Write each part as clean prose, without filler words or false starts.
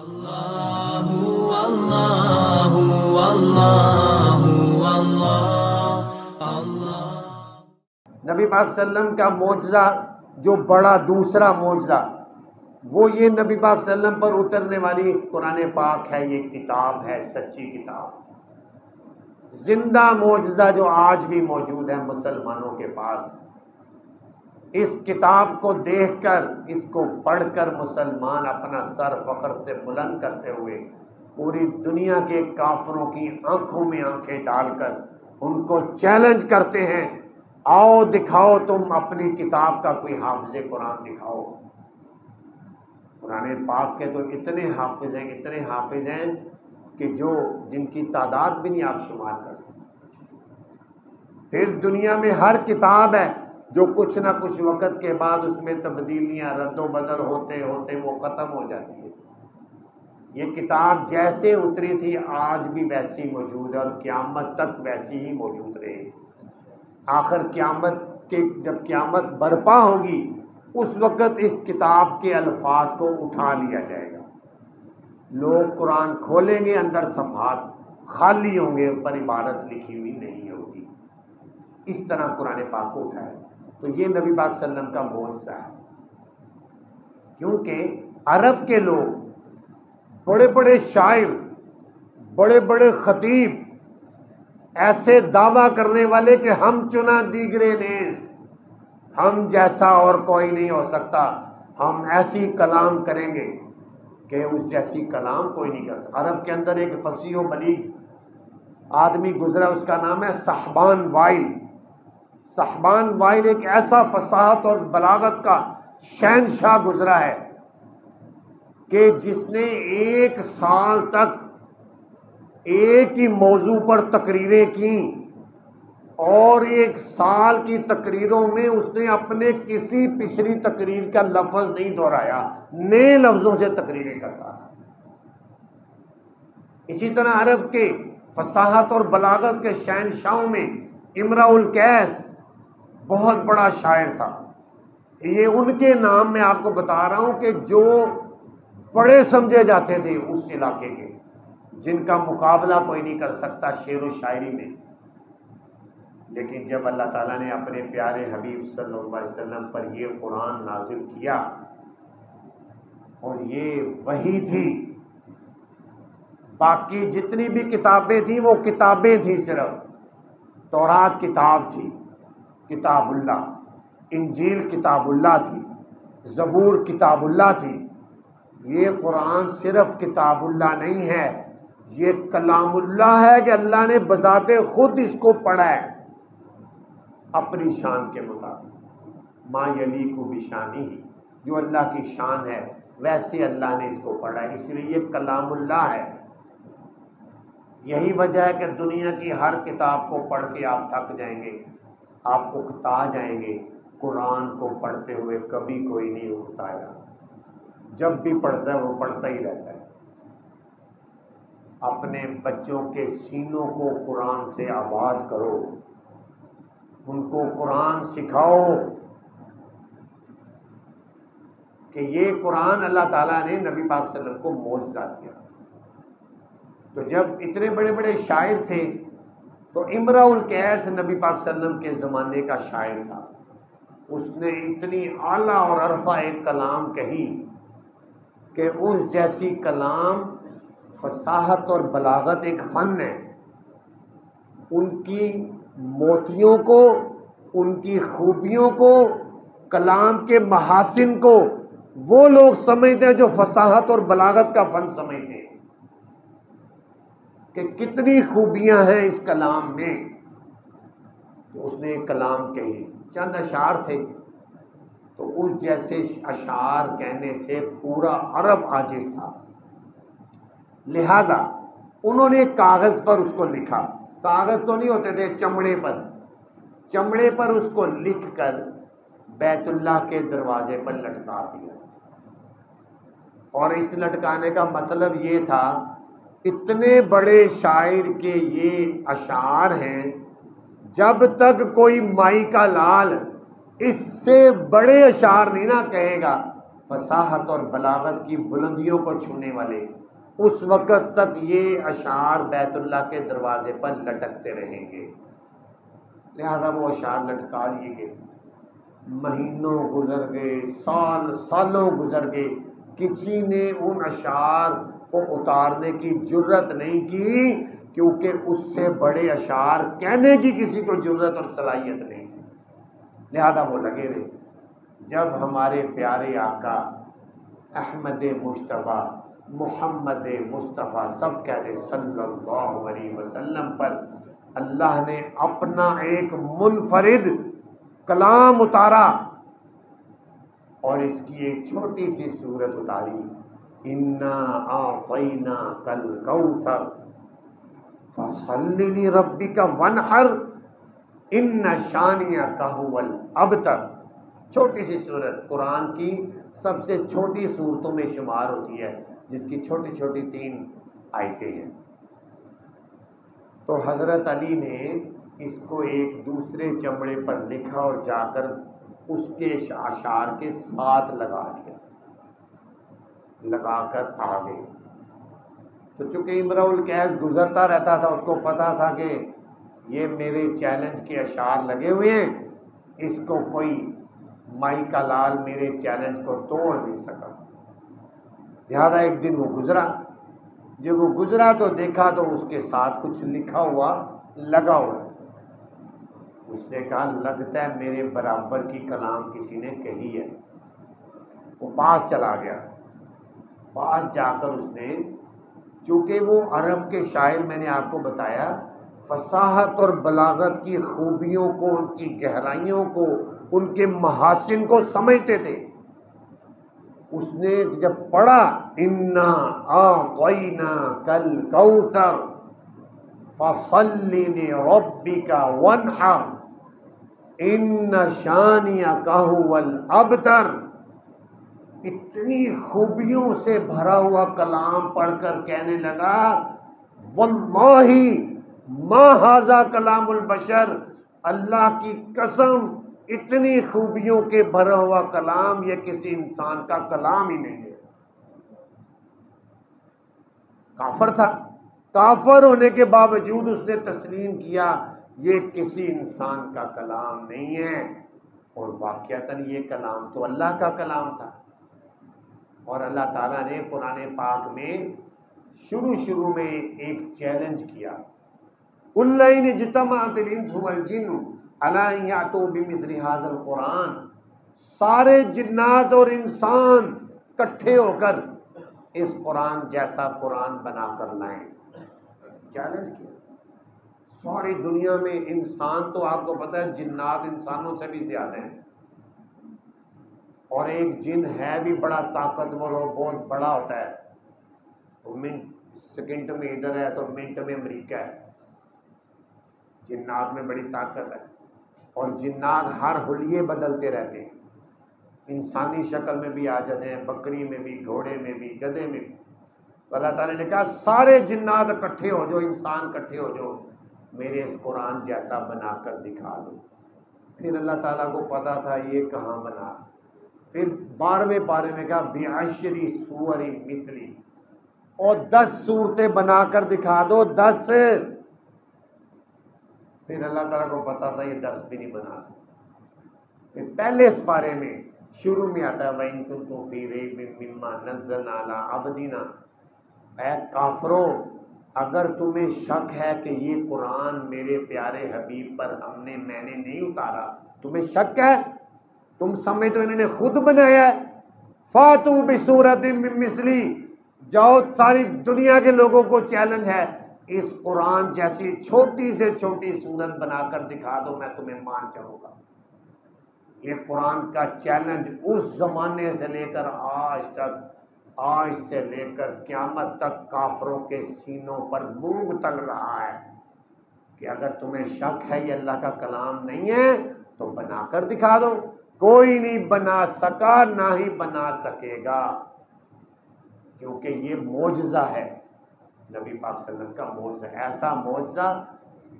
نبی پاک صلی اللہ علیہ وسلم کا معجزہ جو بڑا دوسرا معجزہ وہ یہ نبی پاک صلی اللہ علیہ وسلم پر اترنے والی قرآن پاک ہے. یہ کتاب ہے، سچی کتاب، زندہ معجزہ جو آج بھی موجود ہے مسلمانوں کے پاس. اس کتاب کو دیکھ کر، اس کو پڑھ کر مسلمان اپنا سر فخر سے بلند کرتے ہوئے پوری دنیا کے کافروں کی آنکھوں میں آنکھیں ڈال کر ان کو چیلنج کرتے ہیں، آؤ دکھاؤ تم اپنی کتاب کا کوئی حافظ قرآن دکھاؤ. قرآن پاک کے تو اتنے حافظ ہیں کہ جن کی تعداد بھی نہیں آپ شمار کر سکتے. پھر دنیا میں ہر کتاب ہے جو کچھ نہ کچھ وقت کے بعد اس میں تبدیلیاں رد و بدل ہوتے ہوتے وہ ختم ہو جاتی ہے. یہ کتاب جیسے اتری تھی آج بھی ویسی موجود ہے اور قیامت تک ویسی ہی موجود رہے گی. آخر جب قیامت برپا ہوگی اس وقت اس کتاب کے الفاظ کو اٹھا لیا جائے گا. لوگ قرآن کھولیں گے، اندر صفحات خالی ہوں گے، اوپر عبارت لکھی ہوئی نہیں ہوگی. اس طرح قرآن پاک کو اٹھایا. تو یہ نبی پاک صلی اللہ علیہ وسلم کا معجزہ ہے، کیونکہ عرب کے لوگ بڑے بڑے شاعر، بڑے بڑے خطیب، ایسے دعویٰ کرنے والے کہ ہم چنا دیگرے نیز، ہم جیسا اور کوئی نہیں ہو سکتا، ہم ایسی کلام کریں گے کہ اس جیسی کلام کوئی نہیں کرتا. عرب کے اندر ایک فصیح و بلیغ آدمی گزرا، اس کا نام ہے صحبان وائل. صحبان وائل ایک ایسا فصاحت اور بلاغت کا شہنشاہ گزرا ہے کہ جس نے 1 سال تک ایک ہی موضوع پر تقریریں کی اور 1 سال کی تقریروں میں اس نے اپنے کسی پچھلی تقریر کا لفظ نہیں دہرایا، نئے لفظوں سے تقریریں کرتا رہا. اسی طرح عرب کے فصاحت اور بلاغت کے شہنشاہوں میں امرؤ القیس بہت بڑا شاعر تھا. یہ ان کے نام میں آپ کو بتا رہا ہوں کہ جو بڑے سمجھے جاتے تھے اس علاقے کے، جن کا مقابلہ کوئی نہیں کر سکتا شعر و شاعری میں. لیکن جب اللہ تعالیٰ نے اپنے پیارے حبیب صلی اللہ علیہ وسلم پر یہ قرآن نازل کیا اور یہ وحی تھی، باقی جتنی بھی کتابیں تھیں وہ کتابیں تھیں. صرف تورات کتاب تھی، کتاب اللہ، انجیل کتاب اللہ تھی، زبور کتاب اللہ تھی. یہ قرآن صرف کتاب اللہ نہیں ہے، یہ کلام اللہ ہے کہ اللہ نے بذات خود اس کو پڑھا ہے اپنی شان کے مطابق. ما یلیق بشانہ، جو اللہ کی شان ہے ویسے اللہ نے اس کو پڑھا ہے، اس لیے یہ کلام اللہ ہے. یہی وجہ ہے کہ دنیا کی ہر کتاب کو پڑھ کے آپ تھک جائیں گے، آپ اکتا جائیں گے. قرآن کو پڑھتے ہوئے کبھی کوئی نہیں اکتایا. جب بھی پڑھتا ہے وہ پڑھتا ہی رہتا ہے. اپنے بچوں کے سینوں کو قرآن سے آباد کرو، ان کو قرآن سکھاؤ کہ یہ قرآن اللہ تعالیٰ نے نبی پاک صلی اللہ علیہ وسلم کو معجزہ دیا. تو جب اتنے بڑے بڑے شاعر تھے تو امرؤ القیس نبی پاک صلی اللہ علیہ وسلم کے زمانے کا شاعر تھا. اس نے اتنی اعلیٰ اور عرفہ ایک کلام کہی کہ اس جیسی کلام، فصاحت اور بلاغت ایک فن ہے. ان کی موتیوں کو، ان کی خوبیوں کو، کلام کے محاسن کو وہ لوگ سمجھتے ہیں جو فصاحت اور بلاغت کا فن سمجھتے ہیں کہ کتنی خوبیاں ہیں اس کلام میں. تو اس نے ایک کلام کہی، چند اشعار تھے، تو اس جیسے اشعار کہنے سے پورا عرب عاجز تھا. لہذا انہوں نے کاغذ پر اس کو لکھا. کاغذ تو نہیں ہوتے تھے، چمڑے پر اس کو لکھ کر بیت اللہ کے دروازے پر لٹکا دیا. اور اس لٹکانے کا مطلب یہ تھا اتنے بڑے شاعر کے یہ اشعار ہیں، جب تک کوئی مائی کا لال اس سے بڑے اشعار نہیں نہ کہے گا فصاحت اور بلاغت کی بلندیوں کو چھونے والے، اس وقت تک یہ اشعار بیت اللہ کے دروازے پر لٹکتے رہیں گے۔ لہذا وہ اشعار لٹکا دیے گئے، مہینوں گزر گئے، سالوں گزر گئے، کسی نے ان اشعار کو اتارنے کی جرت نہیں کی، کیونکہ اس سے بڑے اشعار کہنے کی کسی کو جرت اور صلاحیت نہیں تھی، لہذا وہ لگے رہے۔ جب ہمارے پیارے آقا احمد مجتبیٰ محمد مصطفیٰ سب کہہ دیں صلی اللہ علیہ وسلم پر اللہ نے اپنا ایک منفرد کلام اتارا اور اس کی ایک چھوٹی سی صورت اتاری، انا اعطیناک الکوثر فصل لربک وانحر ان شانئک هو الابتر۔ چھوٹی سی صورت قرآن کی سب سے چھوٹی صورتوں میں شمار ہوتی ہے، جس کی چھوٹی چھوٹی 3 آیتیں ہیں۔ تو حضرت علی نے اس کو ایک دوسرے چمڑے پر لکھا اور جا کر اس کے اشعار کے ساتھ لگا دیا، لگا کر آ گئے۔ تو چونکہ امرؤ القیس گزرتا رہتا تھا، اس کو پتا تھا کہ یہ میرے چیلنج کے اشعار لگے ہوئے ہیں، اس کو کوئی مائی کا لال میرے چیلنج کو توڑ نہیں سکا، لہذا ایک دن وہ گزرا۔ جب وہ گزرا تو دیکھا تو اس کے ساتھ کچھ لکھا ہوا لگا ہوا، اس نے کہا لگتا ہے میرے برابر کی کلام کسی نے کہی ہے۔ وہ پاس چلا گیا، پاس جا کر اس نے، چونکہ وہ عرب کے شاعر میں نے آپ کو بتایا فصاحت اور بلاغت کی خوبیوں کو، ان کی گہرائیوں کو، ان کے محاسن کو سمجھتے تھے، اس نے جب پڑھا انا اعطیناک الکوثر فصل لربک وانحر ان شانئک هو الابتر، اتنی خوبیوں سے بھرا ہوا کلام پڑھ کر کہنے لگا واللہ ما ھذا کلام البشر، اللہ کی قسم اتنی خوبیوں کے بھرا ہوا کلام یہ کسی انسان کا کلام ہی نہیں ہے۔ کافر تھا، کافر ہونے کے باوجود اس نے تسلیم کیا یہ کسی انسان کا کلام نہیں ہے، اور واقعتاً یہ کلام تو اللہ کا کلام تھا۔ اور اللہ تعالیٰ نے قرآن پاک میں شروع میں ایک چیلنج کیا، قُلْ لَئِنِ اجْتَمَعَتِ الْإِنسُ وَالْجِنُّ عَلَىٰ أَن يَأْتُوا بِمِثْلِ هَٰذَا الْقُرْآنِ، سارے جنات اور انسان کٹھے ہو کر اس قرآن جیسا قرآن بنا کر لائیں، چیلنج کیا۔ ساری دنیا میں انسان تو آپ کو پتہ ہے جنات انسانوں سے بھی زیادہ ہیں، اور ایک جن ہے بھی بڑا طاقتور اور بہت بڑا ہوتا ہے، تو منٹ سیکنڈ میں ادھر ہے تو منٹ میں امریکہ ہے، جنات میں بڑی طاقت ہے، اور جنات ہر حلیے بدلتے رہتے ہیں، انسانی شکل میں بھی آ جاتے ہیں، بکری میں بھی، گھوڑے میں بھی، گدھے میں بھی۔ تو اللہ تعالیٰ نے کہا سارے جنات اکٹھے ہو جو، انسان اکٹھے ہو جو، میرے اس قرآن جیسا بنا کر دکھا دو۔ پھر اللہ تعالیٰ کو پتا تھا یہ کہاں بنا سکتے، پھر 12ویں پارے میں کہا بعشر سور مثلی، اور 10 صورتیں بنا کر دکھا دو، 10۔ پھر اللہ تعالیٰ کو پتا تھا یہ 10 بھی نہیں بنا سکتے۔ پھر پہلے اس پارے میں شروع میں آتا ہے وَإِن كُنتُمْ فِي رَيْبٍ مِّمَّا نَزَّلْنَا عَلَىٰ عَبْدِنَا، اے کافرو اگر تمہیں شک ہے کہ یہ قرآن میرے پیارے حبیب پر میں نے نہیں اتارا، تمہیں شک ہے، تم سمجھتے ہو انہوں نے خود بنایا ہے، فَاتُوا بِسُورَةٍ مِّن مِّثْلِهِ، جاؤ ساری دنیا کے لوگوں کو چیلنج ہے، اس قرآن جیسی چھوٹی سے چھوٹی صورت بنا کر دکھا دو، میں تمہیں مان جاؤں گا۔ یہ قرآن کا چیلنج اس زمانے سے لے کر آج تک، آج سے لے کر قیامت تک کافروں کے سینوں پر مونگ تل رہا ہے کہ اگر تمہیں شک ہے یہ اللہ کا کلام نہیں ہے تو بنا کر دکھا دو۔ کوئی نہیں بنا سکا، نہ ہی بنا سکے گا، کیونکہ یہ معجزہ ہے، نبی پاک صلی اللہ علیہ وسلم کا معجزہ، ایسا معجزہ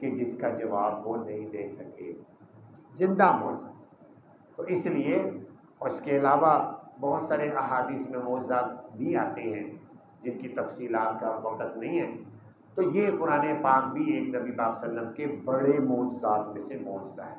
کہ جس کا جواب وہ نہیں دے سکے، زندہ معجزہ۔ تو اس لیے اس کے علاوہ بہت سارے احادیث میں معجزات بھی آتے ہیں جن کی تفصیلات کا وقت نہیں ہے. تو یہ قرآن پاک بھی ایک نبی پاک صلی اللہ علیہ وسلم کے بڑے معجزات میں سے معجزہ ہے.